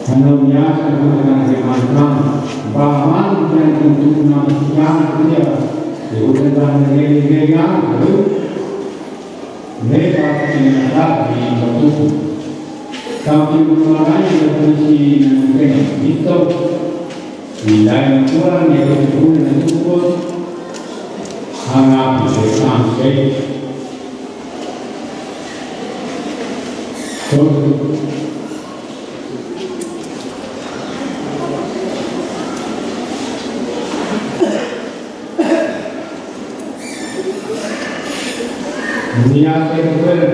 Anoniasa dengan firman Bahman dan untuk manusia dia diulang dengan mereka tidak di betul tapi mulai dari mungkin itu nilai kurang yang betul dan cukup hangat sampai dunia sekarang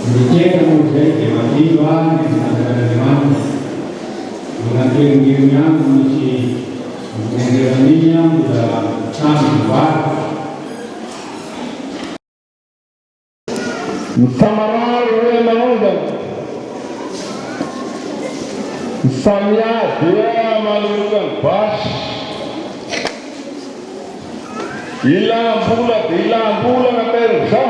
dicek musik kematian dengan dunia misi mengenai sudah sampai Samaral Remanudam Samya dia malukan pas ilang bulan na persa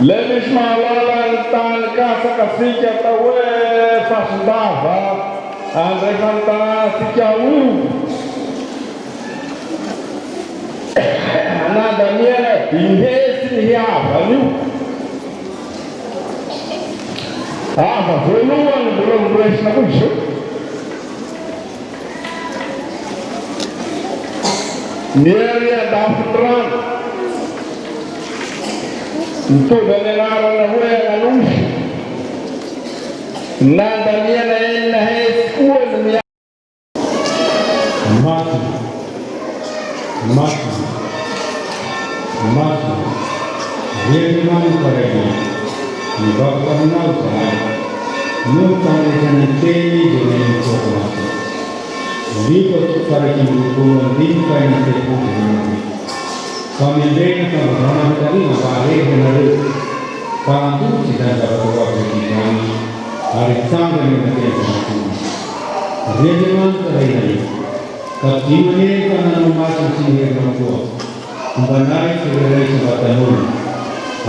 levis malalan tan kasa kasika tawe fasdava andre kanta sikawu ana daniela binhesi ya balu belum beresna kuisu Niria daftaran untuk benar na huwe anus na dania na ina he school niya mati dia memang pergi di bawah kenal saya numpang dengan teni dengan mati Lihat para hubungan bingkai nanti hubungan. Kami berikan kebenaran dari mabare benar. Kamu tidak dapat berbicara. Hari tanggal nanti akan. Rejaman terhadap. Ketimanya karena masih sihir mampu. Benar sebenarnya sebatan.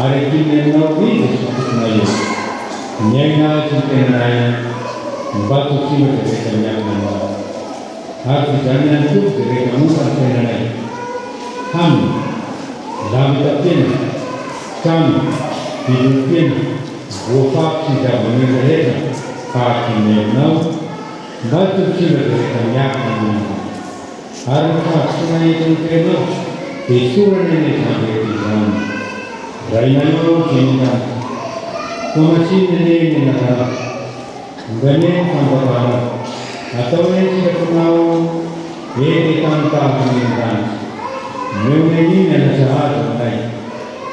Hari ini nabi sebenarnya. Nyai sebenarnya. Batu sihir sebenarnya. Hati jangan itu dari kamu sampai nanti. Kami dalam terpilih, kami hidupin, wafat tidak mengenai kaki menau, batu cila dari kanyak menau. Harusnya sungai itu kena, disuruh ini sampai di sana. Rainano cinta, kemasih ini negara, gane sampai atau yang tidak tahu ini tentang pemerintahan memiliki nasihat tentang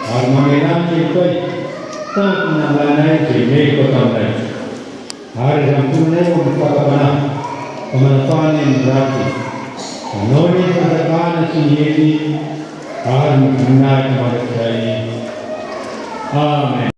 armamenan itu tak mengenai jenis tentang hari sempurna membuka kebenaran kemanfaatan yang berarti menolak kebenaran sendiri hari mengenai kebenaran Amin.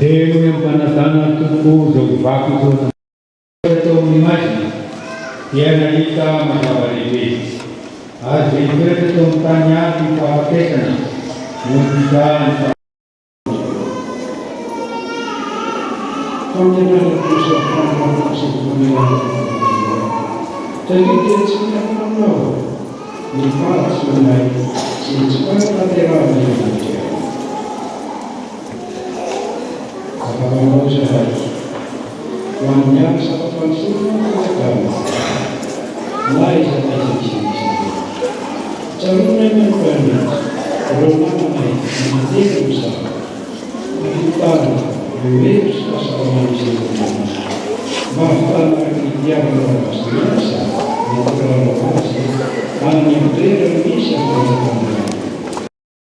Sehemu yang panasana tuku zogivaku zote to mnimaji yanalika mahabaribi azikirete tumtanya kipawatekana mudikanta Panjenengan bisa melakukan sebuah jadi dia tidak tahu di mana sebenarnya sebenarnya adalah dia. Kalau mau saya, wanita satu semua kita mulai sampai sini. Jangan memperlukan rumah lain nanti rusak. Kita harus masalah manusia bahkan yang berasal